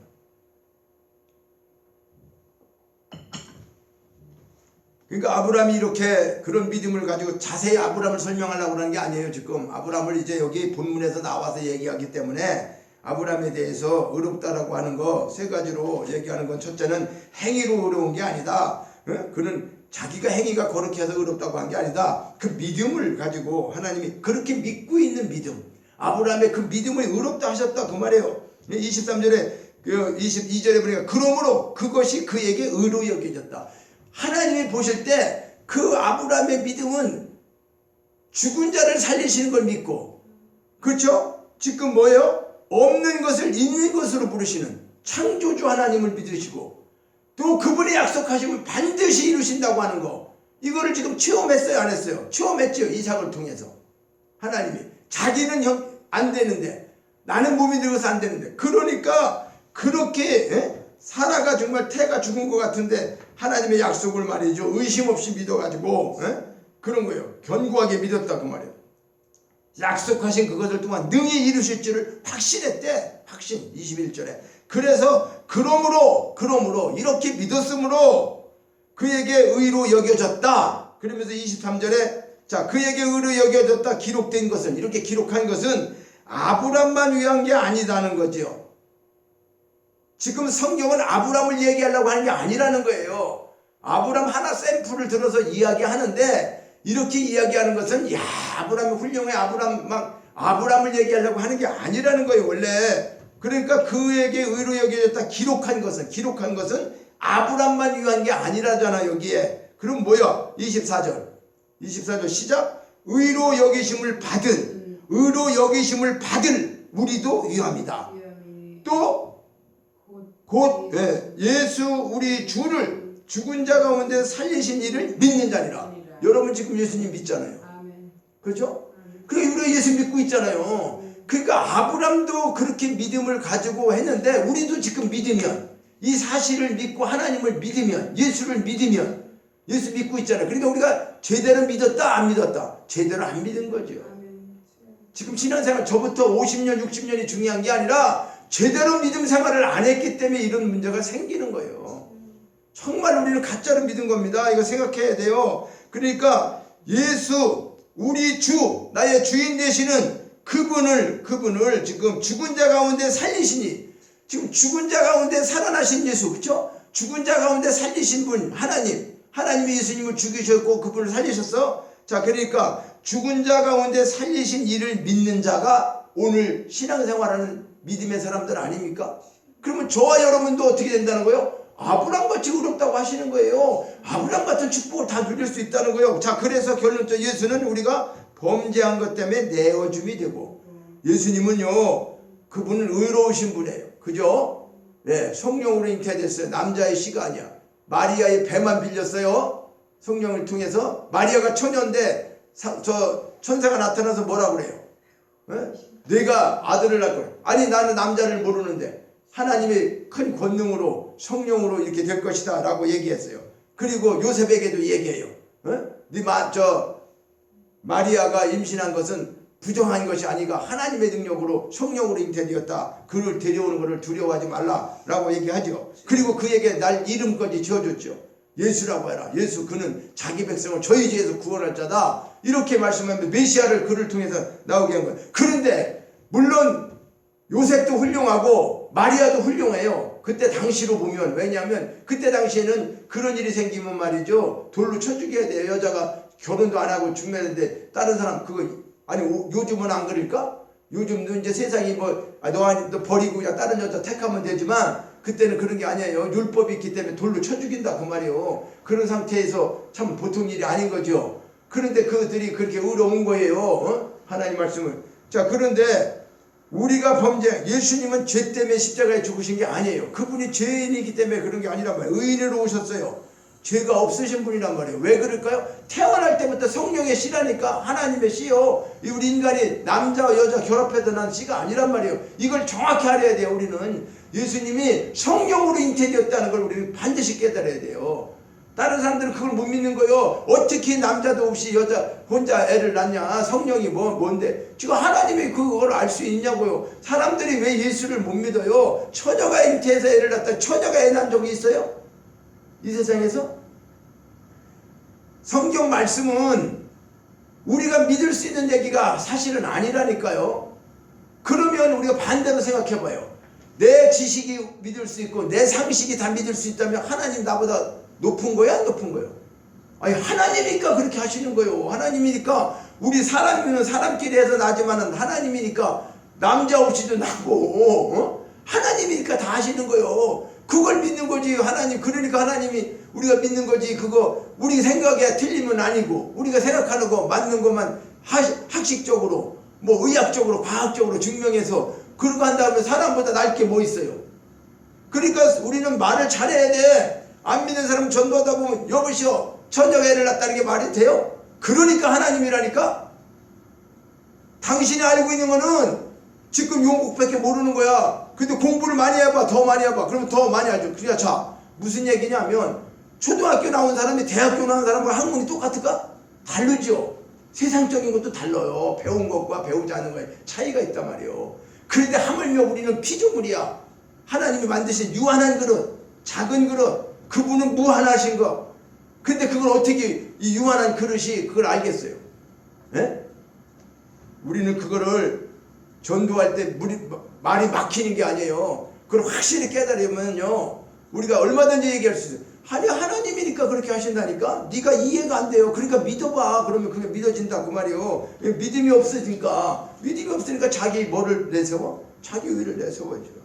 그러니까 아브라함이 이렇게 그런 믿음을 가지고 자세히 아브라함을 설명하려고 하는 게 아니에요. 지금 아브라함을 이제 여기 본문에서 나와서 얘기하기 때문에 아브라함에 대해서 의롭다라고 하는 거 세 가지로 얘기하는 건, 첫째는 행위로 의로운 게 아니다. 그는 자기가 행위가 거룩해 해서 의롭다고 한 게 아니다. 그 믿음을 가지고 하나님이 그렇게 믿고 있는 믿음, 아브라함의 그 믿음을 의롭다 하셨다 그 말이에요. 23절에 22절에 보니까 그러므로 그것이 그에게 의로 여겨졌다. 하나님이 보실 때 그 아브라함의 믿음은 죽은 자를 살리시는 걸 믿고, 그렇죠? 지금 뭐예요? 없는 것을 있는 것으로 부르시는 창조주 하나님을 믿으시고, 또 그분이 약속하시면 반드시 이루신다고 하는 거, 이거를 지금 체험했어요, 안 했어요? 체험했죠. 이삭을 통해서. 하나님이 자기는 안 되는데, 나는 몸이 늙어서 안 되는데, 그러니까 그렇게 사라가 정말 태가 죽은 것 같은데 하나님의 약속을 말이죠, 의심 없이 믿어가지고 그런 거예요. 견고하게 믿었다 그 말이에요. 약속하신 그것을 또한 능히 이루실 줄을 확신했대. 확신. 21절에 그래서 그러므로 이렇게 믿었으므로 그에게 의로 여겨졌다. 그러면서 23절에 자, 그에게 의로 여겨졌다 기록된 것은, 이렇게 기록한 것은 아브람만 위한 게 아니다는 거죠. 지금 성경은 아브람을 얘기하려고 하는 게 아니라는 거예요. 아브람 하나 샘플을 들어서 이야기하는데, 이렇게 이야기하는 것은 야, 아브람이 훌륭해, 아브람을 얘기하려고 하는 게 아니라는 거예요, 원래. 그러니까 그에게 의로 여겨졌다 기록한 것은 아브람만 위한 게 아니라잖아, 여기에. 그럼 뭐야? 24절 시작. 의로 여기심을 받을 우리도 위함이다. 또 곧 예수 우리 주를 죽은 자 가운데 살리신 이를 믿는 자니라. 여러분 지금 예수님 믿잖아요. 그렇죠? 그러니까 우리가 예수 믿고 있잖아요. 그러니까 아브람도 그렇게 믿음을 가지고 했는데, 우리도 지금 믿으면, 이 사실을 믿고 하나님을 믿으면, 예수를 믿으면, 예수 믿고 있잖아요. 그러니까 우리가 제대로 믿었다 안 믿었다? 제대로 안 믿은 거죠. 지금 신앙생활 저부터 50년 60년이 중요한 게 아니라 제대로 믿음 생활을 안 했기 때문에 이런 문제가 생기는 거예요. 정말 우리는 가짜로 믿은 겁니다. 이거 생각해야 돼요. 그러니까 예수 우리 주, 나의 주인 되시는 그분을 지금 죽은 자 가운데 살리시니, 지금 죽은 자 가운데 살아나신 예수, 그렇죠? 죽은 자 가운데 살리신 분 하나님이 예수님을 죽이셨고 그분을 살리셨어. 자, 그러니까 죽은 자 가운데 살리신 이를 믿는 자가 오늘 신앙생활하는 믿음의 사람들 아닙니까? 그러면 저와 여러분도 어떻게 된다는 거예요? 아브람같이 의롭다고 하시는 거예요. 아브람 같은 축복을 다 누릴 수 있다는 거예요. 자, 그래서 결론적으로 예수는 우리가 범죄한 것 때문에 내어줌이 되고, 예수님은요, 그분은 의로우신 분이에요. 그죠? 네, 성령으로 잉태됐어요. 남자의 씨가 아니야. 마리아의 배만 빌렸어요. 성령을 통해서. 마리아가 처녀인데 천사가 나타나서 뭐라 그래요? 내가 아들을 낳을 거야. 아니, 나는 남자를 모르는데 하나님의 큰 권능으로 성령으로 이렇게 될 것이다 라고 얘기했어요. 그리고 요셉에게도 얘기해요. 마리아가 임신한 것은 부정한 것이 아니가 하나님의 능력으로 성령으로 잉태되었다. 그를 데려오는 것을 두려워하지 말라라고 얘기하죠. 그리고 그에게 날 이름까지 지어줬죠. 예수라고 해라. 예수, 그는 자기 백성을 저희 죄에서 구원할 자다. 이렇게 말씀하면 메시아를 그를 통해서 나오게 한 거예요. 그런데 물론 요셉도 훌륭하고 마리아도 훌륭해요. 그때 당시로 보면. 왜냐하면 그때 당시에는 그런 일이 생기면 말이죠, 돌로 쳐 죽여야 돼요. 여자가 결혼도 안 하고 죽는데 다른 사람 그거 아니 요즘은 안 그럴까? 요즘도 이제 세상이 뭐 너 버리고 그냥 다른 여자 택하면 되지만 그때는 그런 게 아니에요. 율법이 있기 때문에 돌로 쳐 죽인다 그 말이에요. 그런 상태에서 참 보통 일이 아닌 거죠. 그런데 그들이 그렇게 의로운 거예요. 하나님 말씀을. 자, 그런데 우리가 예수님은 죄 때문에 십자가에 죽으신 게 아니에요. 그분이 죄인이기 때문에 그런 게 아니란 말이에요. 의인으로 오셨어요. 죄가 없으신 분이란 말이에요. 왜 그럴까요? 태어날 때부터 성령의 씨라니까. 하나님의 씨요. 우리 인간이 남자와 여자 결합해서 난 씨가 아니란 말이에요. 이걸 정확히 알아야 돼요. 우리는 예수님이 성령으로 잉태되었다는 걸 우리는 반드시 깨달아야 돼요. 다른 사람들은 그걸 못 믿는 거예요. 어떻게 남자도 없이 여자 혼자 애를 낳냐? 성령이 뭔데? 지금 하나님이 그걸 알 수 있냐고요. 사람들이 왜 예수를 못 믿어요? 처녀가 잉태해서 애를 낳다 처녀가 애 낳은 적이 있어요? 이 세상에서? 성경 말씀은 우리가 믿을 수 있는 얘기가 사실은 아니라니까요. 그러면 우리가 반대로 생각해봐요. 내 지식이 믿을 수 있고 내 상식이 다 믿을 수 있다면 하나님 나보다 높은 거야? 안 높은 거예요? 아니 하나님이니까 그렇게 하시는 거예요. 하나님이니까. 우리 사람이면 사람끼리 해서 나지만은 하나님이니까 남자 없이도 나고 하나님이니까 다 하시는 거예요. 그걸 믿는 거지. 하나님. 그러니까 하나님이 우리가 믿는 거지. 그거 우리 생각에 틀리면 아니고 우리가 생각하는 거 맞는 것만 학식적으로 뭐 의학적으로 과학적으로 증명해서 그러고 한다면 사람보다 나을 게 뭐 있어요. 그러니까 우리는 말을 잘해야 돼. 안 믿는 사람 전도하다 보면 여보시오 처녀가 애를 낳았다는 게 말이 돼요? 그러니까 하나님이라니까. 당신이 알고 있는 거는 지금 용국밖에 모르는 거야. 근데 공부를 많이 해봐. 더 많이 해봐. 그러면 더 많이 알죠. 그러니까 자 무슨 얘기냐면 초등학교 나온 사람이 대학교 나온 사람과 학문이 똑같을까? 다르죠. 세상적인 것도 달라요. 배운 것과 배우지 않은 거에 차이가 있단 말이에요. 그런데 하물며 우리는 피조물이야. 하나님이 만드신 유한한 그릇, 작은 그릇, 그분은 무한하신 거. 근데 그걸 어떻게 이 유한한 그릇이 그걸 알겠어요? 예? 우리는 그거를 전도할 때 말이 막히는 게 아니에요. 그걸 확실히 깨달으면요 우리가 얼마든지 얘기할 수 있어요. 아니 하나님이니까 그렇게 하신다니까. 네가 이해가 안 돼요. 그러니까 믿어봐. 그러면 그게 믿어진다 그 말이에요. 믿음이 없으니까 자기 뭐를 내세워? 자기 의를 내세워야죠.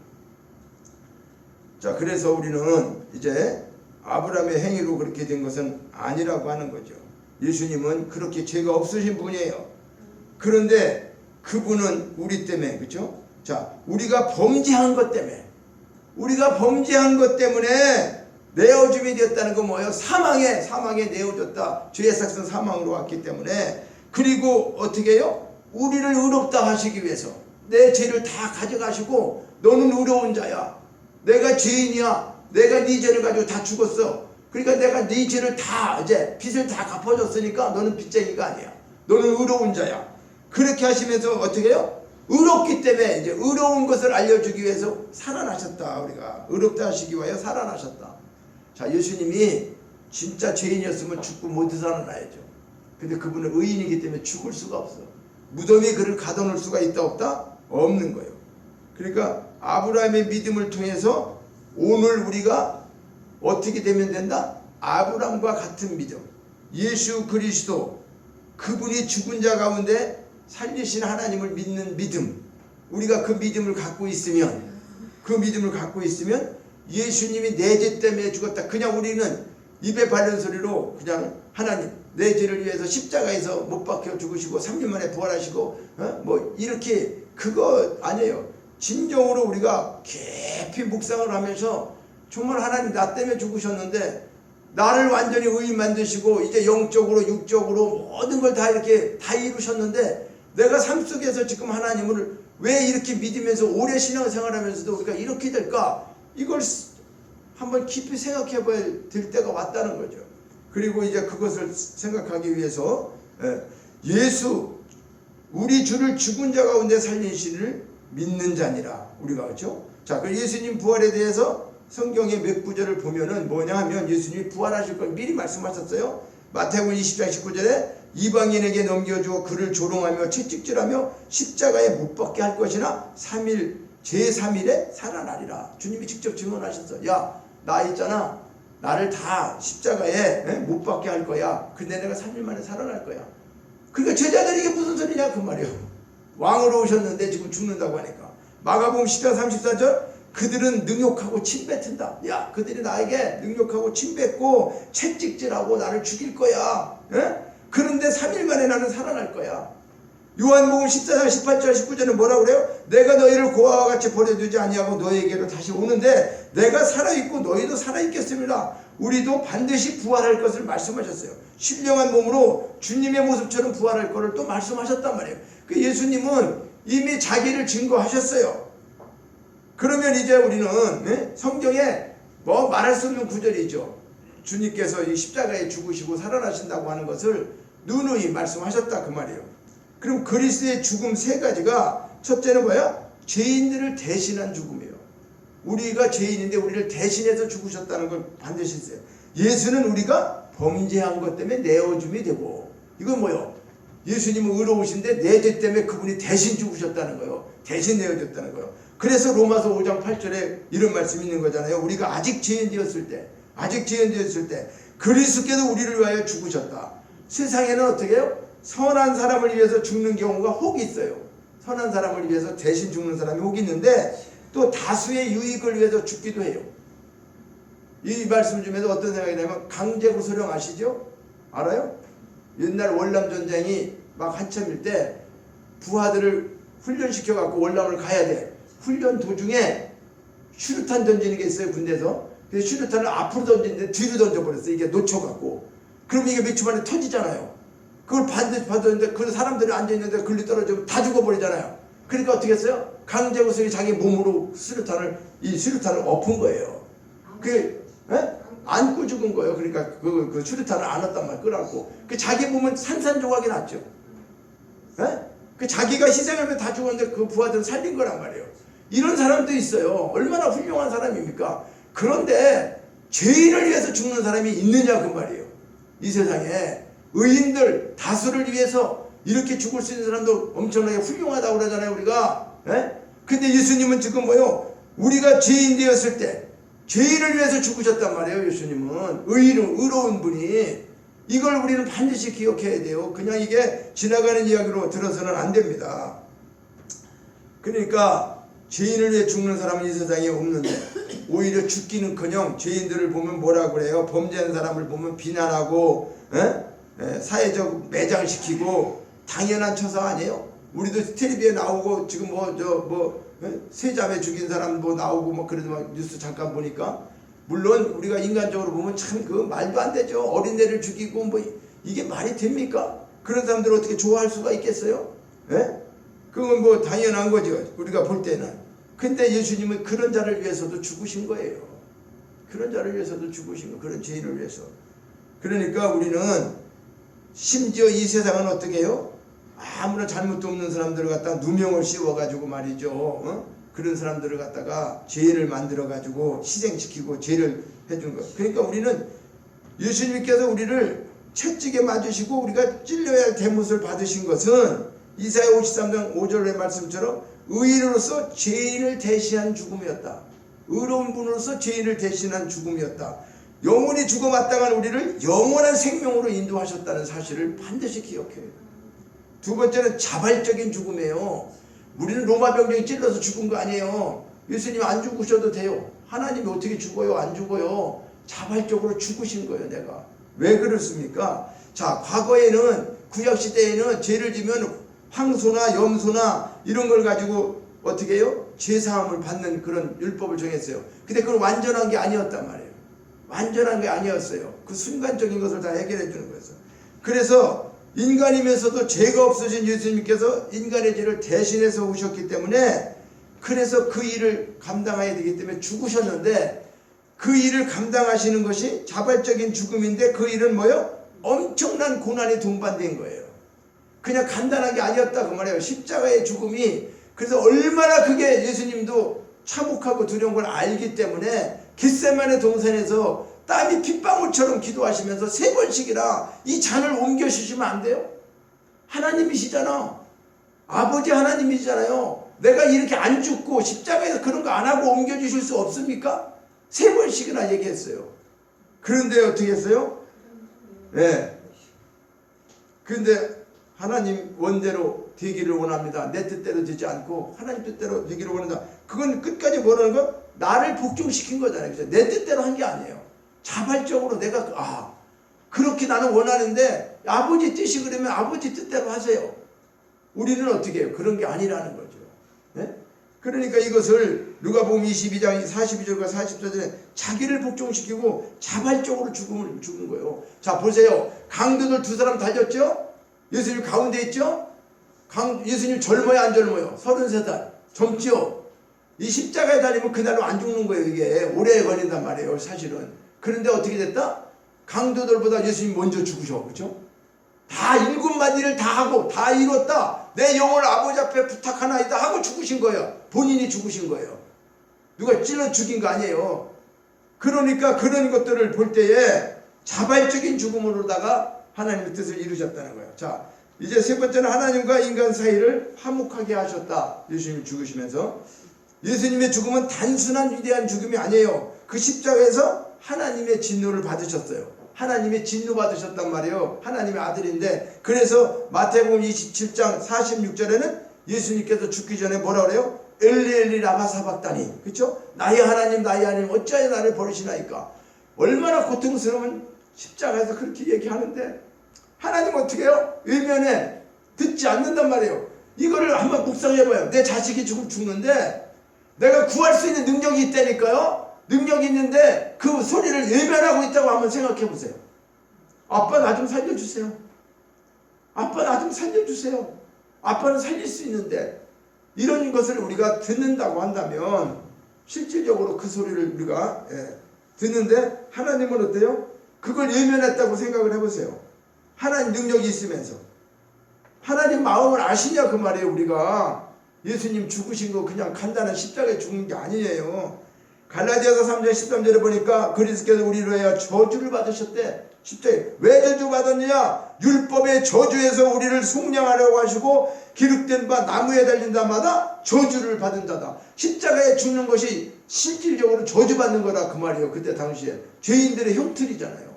자, 그래서 우리는 이제 아브라함의 행위로 그렇게 된 것은 아니라고 하는 거죠. 예수님은 그렇게 죄가 없으신 분이에요. 그런데 그분은 우리 때문에, 그렇죠? 자, 우리가 범죄한 것 때문에 내어줌이 되었다는 건 뭐예요? 사망에 내어졌다. 죄의 삭은 사망으로 왔기 때문에. 그리고 어떻게 해요? 우리를 의롭다 하시기 위해서 내 죄를 다 가져가시고 너는 의로운 자야. 내가 죄인이야. 내가 네 죄를 가지고 다 죽었어. 그러니까 내가 네 죄를 다 이제 빚을 다 갚아줬으니까 너는 빚쟁이가 아니야. 너는 의로운 자야. 그렇게 하시면서 어떻게 해요? 의롭기 때문에 이제 의로운 것을 알려주기 위해서 살아나셨다. 우리가 의롭다 하시기 위하여 살아나셨다. 자, 예수님이 진짜 죄인이었으면 죽고 못 살아나야죠. 근데 그분은 의인이기 때문에 죽을 수가 없어. 무덤이 그를 가둬놓을 수가 있다 없다? 없는 거예요. 그러니까 아브라함의 믿음을 통해서 오늘 우리가 어떻게 되면 된다? 아브라함과 같은 믿음. 예수 그리스도 그분이 죽은 자 가운데 살리신 하나님을 믿는 믿음. 우리가 그 믿음을 갖고 있으면 예수님이 내 죄 때문에 죽었다. 그냥 우리는 입에 바른 소리로 그냥 하나님 내 죄를 위해서 십자가에서 못 박혀 죽으시고 3일 만에 부활하시고 뭐 이렇게 그거 아니에요. 진정으로 우리가 깊이 묵상을 하면서 정말 하나님 나 때문에 죽으셨는데 나를 완전히 의인 만드시고 이제 영적으로 육적으로 모든 걸 다 이렇게 다 이루셨는데 내가 삶 속에서 지금 하나님을 왜 이렇게 믿으면서 오래 신앙생활하면서도 우리가 이렇게 될까? 이걸 한번 깊이 생각해 봐야 될 때가 왔다는 거죠. 그리고 이제 그것을 생각하기 위해서 예수 우리 주를 죽은 자 가운데 살리시를 믿는 자니라 우리가 그렇죠? 자, 그 예수님 부활에 대해서 성경의 몇 구절을 보면은 뭐냐 하면 예수님이 부활하실 걸 미리 말씀하셨어요. 마태복음 20장 19절에 이방인에게 넘겨주어 그를 조롱하며 채찍질하며 십자가에 못 박게 할 것이나 3일 제3일에 살아나리라. 주님이 직접 증언하셨어. 야, 나 있잖아. 나를 다 십자가에 못 박게 할 거야. 근데 내가 3일 만에 살아날 거야. 그러니까 제자들이 이게 무슨 소리냐 그 말이에요. 왕으로 오셨는데 지금 죽는다고 하니까. 마가복음 10장 34절 그들은 능욕하고 침뱉은다. 야, 그들이 나에게 능욕하고 침뱉고 채찍질하고 나를 죽일 거야. 그런데 3일 만에 나는 살아날 거야. 요한복음 14장 18절 19절은 뭐라고 그래요? 내가 너희를 고아와 같이 버려두지 아니하고 너희에게로 다시 오는데 내가 살아있고 너희도 살아있겠습니다. 우리도 반드시 부활할 것을 말씀하셨어요. 신령한 몸으로 주님의 모습처럼 부활할 것을 또 말씀하셨단 말이에요. 그 예수님은 이미 자기를 증거하셨어요. 그러면 이제 우리는 성경에 뭐 말할 수 없는 구절이죠. 주님께서 이 십자가에 죽으시고 살아나신다고 하는 것을 누누이 말씀하셨다 그 말이에요. 그럼 그리스도의 죽음 세 가지가 첫째는 뭐야? 죄인들을 대신한 죽음이에요. 우리가 죄인인데 우리를 대신해서 죽으셨다는 걸 반드시 있어요. 예수는 우리가 범죄한 것 때문에 내어줌이 되고, 이건 뭐요? 예수님은 의로우신데 내 죄 때문에 그분이 대신 죽으셨다는 거예요. 대신 내어줬다는 거예요. 그래서 로마서 5장 8절에 이런 말씀이 있는 거잖아요. 우리가 아직 죄인 되었을 때 그리스도께서 우리를 위하여 죽으셨다. 세상에는 어떻게 해요? 선한 사람을 위해서 죽는 경우가 혹 있어요. 선한 사람을 위해서 대신 죽는 사람이 혹 있는데 또 다수의 유익을 위해서 죽기도 해요. 이 말씀 중에서 어떤 생각이 나면 강제구소령 아시죠? 알아요? 옛날 월남전쟁이 막 한참일 때 부하들을 훈련시켜 갖고 월남을 가야 돼. 훈련 도중에 슈루탄 던지는 게 있어요, 군대에서. 그래서 슈루탄을 앞으로 던지는데 뒤로 던져버렸어요. 이게 놓쳐갖고. 그럼 이게 몇 초 만에 터지잖아요. 그걸 반드시 받았는데 그 사람들이 앉아있는데 글리 떨어지면 다 죽어버리잖아요. 그러니까 어떻게 했어요? 강제구석이 자기 몸으로 이 수류탄을 엎은 거예요. 안고 죽은 거예요. 그러니까 그 수류탄을 안았단 말이에요. 끌어안고. 자기 몸은 산산조각이 났죠. 자기가 희생하면 다 죽었는데 그 부하들은 살린 거란 말이에요. 이런 사람도 있어요. 얼마나 훌륭한 사람입니까? 그런데 죄인을 위해서 죽는 사람이 있느냐 그 말이에요. 이 세상에 의인들 다수를 위해서 이렇게 죽을 수 있는 사람도 엄청나게 훌륭하다고 그러잖아요, 우리가. 근데 예수님은 지금 뭐요? 우리가 죄인 되었을 때 죄인을 위해서 죽으셨단 말이에요. 예수님은 의로운 분이. 이걸 우리는 반드시 기억해야 돼요. 그냥 이게 지나가는 이야기로 들어서는 안 됩니다. 그러니까 죄인을 위해 죽는 사람은 이 세상에 없는데 오히려 죽기는커녕 죄인들을 보면 뭐라 그래요? 범죄한 사람을 보면 비난하고 사회적 매장시키고 당연한 처사 아니에요? 우리도 텔레비에 나오고 지금 세자매 죽인 사람 나오고 그래도 뉴스 잠깐 보니까 물론 우리가 인간적으로 보면 참 그 말도 안 되죠. 어린애를 죽이고 이게 말이 됩니까? 그런 사람들을 어떻게 좋아할 수가 있겠어요? 그건 당연한 거죠. 우리가 볼 때는. 근데 예수님은 그런 자를 위해서도 죽으신 거예요. 그런 자를 위해서도 죽으신 거. 그런 죄인을 위해서. 그러니까 우리는 심지어 이 세상은 어떻게 해요? 아무런 잘못도 없는 사람들을 갖다가 누명을 씌워가지고 말이죠. 그런 사람들을 갖다가 죄를 만들어가지고 희생시키고 죄를 해준 거예요. 그러니까 우리는 예수님께서 우리를 채찍에 맞으시고 우리가 찔려야 할 대못을 받으신 것은 이사야 53장 5절의 말씀처럼 의인으로서 죄인을 대신한 죽음이었다. 의로운 분으로서 죄인을 대신한 죽음이었다. 영원히 죽어 마땅한 우리를 영원한 생명으로 인도하셨다는 사실을 반드시 기억해요. 두 번째는 자발적인 죽음이에요. 우리는 로마 병정이 찔러서 죽은 거 아니에요. 예수님 안 죽으셔도 돼요. 하나님이 어떻게 죽어요? 안 죽어요. 자발적으로 죽으신 거예요. 내가. 왜 그렇습니까? 자, 과거에는 구약시대에는 죄를 지면 황소나 염소나 이런 걸 가지고 어떻게 해요? 제사함을 받는 그런 율법을 정했어요. 근데 그건 완전한 게 아니었단 말이에요. 완전한 게 아니었어요. 그 순간적인 것을 다 해결해 주는 거였어요. 그래서 인간이면서도 죄가 없으신 예수님께서 인간의 죄를 대신해서 오셨기 때문에 그래서 그 일을 감당해야 되기 때문에 죽으셨는데 그 일을 감당하시는 것이 자발적인 죽음인데 그 일은 뭐예요? 엄청난 고난이 동반된 거예요. 그냥 간단한 게 아니었다 그 말이에요. 십자가의 죽음이. 그래서 얼마나 그게 예수님도 참혹하고 두려운 걸 알기 때문에 겟세마네 동산에서 땀이 핏방울처럼 기도하시면서 3번씩이나 이 잔을 옮겨주시면 안 돼요? 하나님이시잖아. 아버지 하나님이시잖아요. 내가 이렇게 안 죽고 십자가에서 그런 거 안 하고 옮겨주실 수 없습니까? 3번씩이나 얘기했어요. 그런데 어떻게 했어요? 네. 그런데 하나님 원대로 되기를 원합니다. 내 뜻대로 되지 않고 하나님 뜻대로 되기를 원한다. 그건 끝까지 뭐라는 건 나를 복종시킨 거잖아요. 그죠? 내 뜻대로 한 게 아니에요. 자발적으로 내가 그렇게 나는 원하는데 아버지 뜻이 그러면 아버지 뜻대로 하세요. 우리는 어떻게 해요? 그런 게 아니라는 거죠. 네? 그러니까 이것을 누가복음 22장 42절과 44절에 자기를 복종시키고 자발적으로 죽은 거예요. 자 보세요. 강도들 2사람 달렸죠? 예수님 가운데 있죠? 예수님 젊어요 안 젊어요? 33살 젊죠? 이 십자가에 달리면 그날로 안 죽는 거예요. 이게 오래 걸린단 말이에요 사실은. 그런데 어떻게 됐다? 강도들보다 예수님 먼저 죽으셔. 그렇죠? 다 7마디 일을 다 하고 다 이뤘다. 내 영혼을 아버지 앞에 부탁하나이다 하고 죽으신 거예요. 본인이 죽으신 거예요. 누가 찔러 죽인 거 아니에요. 그러니까 그런 것들을 볼 때에 자발적인 죽음으로다가 하나님의 뜻을 이루셨다는 거예요. 자, 이제 세 번째는 하나님과 인간 사이를 화목하게 하셨다. 예수님이 죽으시면서. 예수님의 죽음은 단순한 위대한 죽음이 아니에요. 그 십자가에서 하나님의 진노를 받으셨어요. 하나님의 진노 받으셨단 말이에요. 하나님의 아들인데. 그래서 마태복음 27장 46절에는 예수님께서 죽기 전에 뭐라 그래요? 엘리 엘리 라마 사박다니. 그렇죠? 나의 하나님 나의 하나님 어찌하여 나를 버리시나이까. 얼마나 고통스러운 십자가에서 그렇게 얘기하는데 하나님 어떻게 해요? 외면에 듣지 않는단 말이에요. 이거를 한번 묵상해봐요. 내 자식이 죽는데 내가 구할 수 있는 능력이 있다니까요. 능력이 있는데 그 소리를 외면하고 있다고 한번 생각해 보세요. 아빠 나 좀 살려주세요. 아빠 나 좀 살려주세요. 아빠는 살릴 수 있는데 이런 것을 우리가 듣는다고 한다면 실질적으로 그 소리를 우리가 듣는데 하나님은 어때요? 그걸 외면했다고 생각을 해보세요. 하나님 능력이 있으면서 하나님 마음을 아시냐 그 말이에요. 우리가 예수님 죽으신 거 그냥 간단한 십자가에 죽는 게 아니에요. 갈라디아서 3장 13절에 보니까 그리스도께서 우리로 하여 저주를 받으셨대. 십자가에 왜 저주 받았느냐? 율법의 저주에서 우리를 속량하려고 하시고 기록된 바 나무에 달린 자마다 저주를 받은 자다. 십자가에 죽는 것이 실질적으로 저주받는 거라 그 말이에요. 그때 당시에 죄인들의 형틀이잖아요.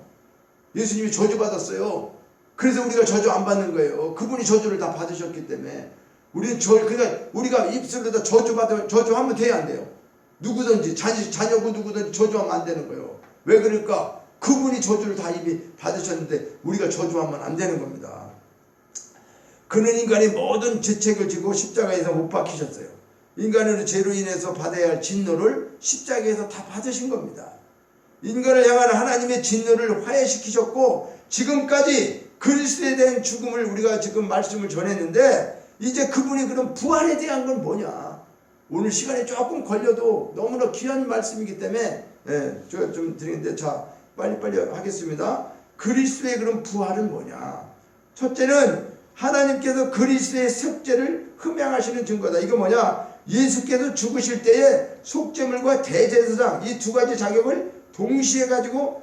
예수님이 저주받았어요. 그래서 우리가 저주 안 받는 거예요. 그분이 저주를 다 받으셨기 때문에 우리는 그러니까 우리가 입술로 다 저주하면 돼야 안 돼요. 누구든지 자녀고 누구든지 저주하면 안 되는 거예요. 왜 그럴까? 그분이 저주를 다 이미 받으셨는데 우리가 저주하면 안 되는 겁니다. 그는 인간이 모든 죄책을 지고 십자가에서 못 박히셨어요. 인간의 죄로 인해서 받아야 할 진노를 십자가에서 다 받으신 겁니다. 인간을 향한 하나님의 진노를 화해시키셨고 지금까지 그리스도에 대한 죽음을 우리가 지금 말씀을 전했는데 이제 그분이 그런 부활에 대한 건 뭐냐? 오늘 시간이 조금 걸려도 너무나 귀한 말씀이기 때문에 제가 좀 드리는데 자 빨리빨리 하겠습니다. 그리스도의 그런 부활은 뭐냐? 첫째는 하나님께서 그리스도의 속죄를 흠양하시는 증거다. 이거 뭐냐? 예수께서 죽으실 때에 속죄물과 대제사장 이 두 가지 자격을 동시에 가지고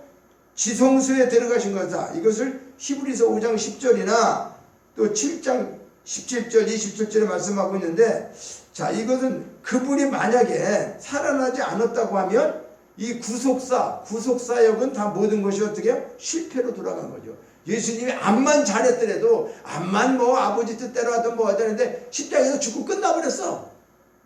지성소에 들어가신 거다. 이것을 히브리서 5장 10절이나 또 7장 17절 27절에 말씀하고 있는데 자 이것은 그분이 만약에 살아나지 않았다고 하면 이 구속사역은 다 모든 것이 어떻게 해요? 실패로 돌아간 거죠. 예수님이 암만 잘했더라도 암만 뭐 아버지 뜻대로 하든 뭐 하자는데 십자가에서 죽고 끝나버렸어.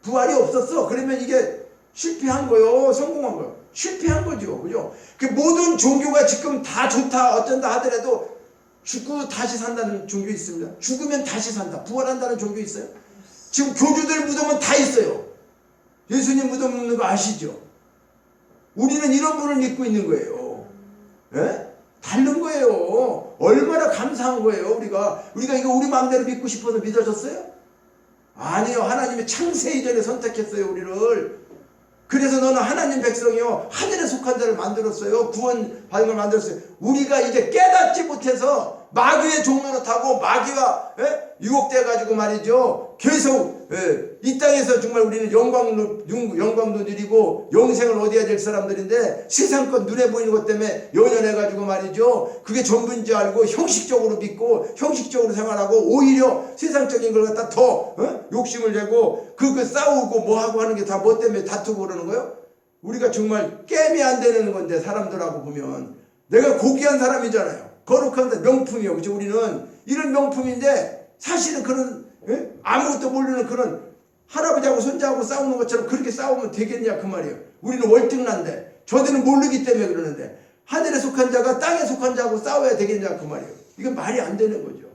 부활이 없었어. 그러면 이게 실패한 거요? 성공한 거요? 실패한 거죠. 그죠? 그 모든 종교가 지금 다 좋다 어쩐다 하더라도 죽고 다시 산다는 종교 있습니다. 죽으면 다시 산다. 부활한다는 종교 있어요? 지금 교주들 무덤은 다 있어요. 예수님 무덤 있는 거 아시죠? 우리는 이런 분을 믿고 있는 거예요. 예? 다른 거예요. 얼마나 감사한 거예요. 우리가 이거 우리 마음대로 믿고 싶어서 믿어졌어요? 아니요. 하나님이 창세 이전에 선택했어요. 우리를. 그래서 너는 하나님 백성이요 하늘에 속한 자를 만들었어요. 구원 받은 걸 만들었어요. 우리가 이제 깨닫지 못해서 마귀의 종로로 타고 마귀와 유혹돼 가지고 말이죠. 계속 이 땅에서 정말 우리는 영광도 누리고 영생을 얻어야 될 사람들인데 세상껏 눈에 보이는 것 때문에 연연해 가지고 말이죠. 그게 전부인 줄 알고 형식적으로 믿고 형식적으로 생활하고 오히려 세상적인 걸 갖다 더 욕심을 내고 그 싸우고 뭐하고 하는 게 다 뭐 때문에 다투고 그러는 거예요? 우리가 정말 게임이 안 되는 건데 사람들하고 보면 내가 고귀한 사람이잖아요. 거룩한 명품이요. 그죠? 우리는 이런 명품인데 사실은 그런 아무것도 모르는 그런 할아버지하고 손자하고 싸우는 것처럼 그렇게 싸우면 되겠냐 그 말이에요. 우리는 월등난데 저들은 모르기 때문에 그러는데 하늘에 속한 자가 땅에 속한 자하고 싸워야 되겠냐 그 말이에요. 이건 말이 안 되는 거죠.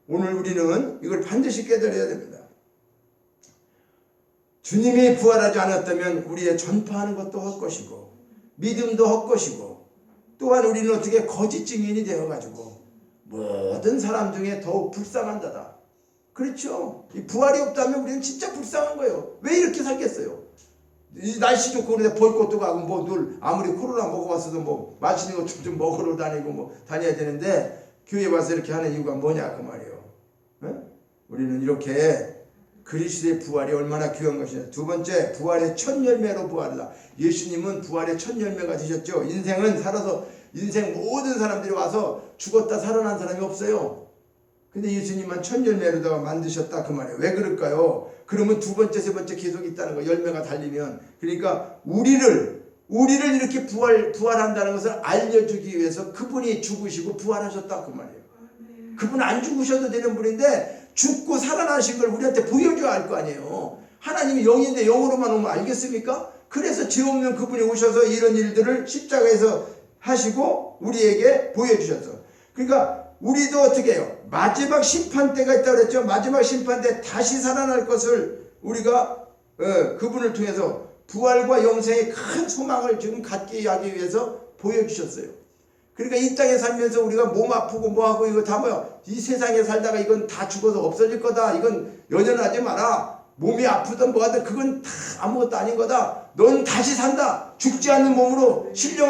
오늘 우리는 이걸 반드시 깨달아야 됩니다. 주님이 부활하지 않았다면 우리의 전파하는 것도 헛것이고 믿음도 헛것이고 또한 우리는 어떻게 거짓 증인이 되어가지고 모든 사람 중에 더욱 불쌍한다다. 그렇죠. 이 부활이 없다면 우리는 진짜 불쌍한 거예요. 왜 이렇게 살겠어요? 이 날씨 좋고 그런데 볼 것도 가고 뭐 늘 아무리 코로나 먹어봤어도 뭐 맛있는 것 좀 먹으러 다니고 뭐 다녀야 되는데 교회 와서 이렇게 하는 이유가 뭐냐 그 말이에요. 우리는 이렇게 그리스도의 부활이 얼마나 귀한 것이냐. 두 번째, 부활의 첫 열매로 부활이다. 예수님은 부활의 첫 열매가 되셨죠. 인생은 살아서 인생 모든 사람들이 와서 죽었다 살아난 사람이 없어요. 근데 예수님만 첫 열매로다가 만드셨다 그 말이에요. 왜 그럴까요? 그러면 두 번째, 세 번째 계속 있다는 거. 열매가 달리면. 그러니까 우리를 이렇게 부활한다는 것을 알려주기 위해서 그분이 죽으시고 부활하셨다 그 말이에요. 그분 안 죽으셔도 되는 분인데 죽고 살아나신 걸 우리한테 보여줘야 할 거 아니에요. 하나님이 영인데 영으로만 오면 알겠습니까? 그래서 죄 없는 그분이 오셔서 이런 일들을 십자가에서 하시고 우리에게 보여주셨어. 그러니까 우리도 어떻게 해요? 마지막 심판 때가 있다고 그랬죠. 마지막 심판 때 다시 살아날 것을 우리가 그분을 통해서 부활과 영생의 큰 소망을 지금 갖게 하기 위해서 보여주셨어요. 그러니까 이 땅에 살면서 우리가 몸 아프고 뭐하고 이거 다 뭐야. 이 세상에 살다가 이건 다 죽어서 없어질 거다. 이건 연연하지 마라. 몸이 아프든 뭐하든 그건 다 아무것도 아닌 거다. 넌 다시 산다. 죽지 않는 몸으로 신령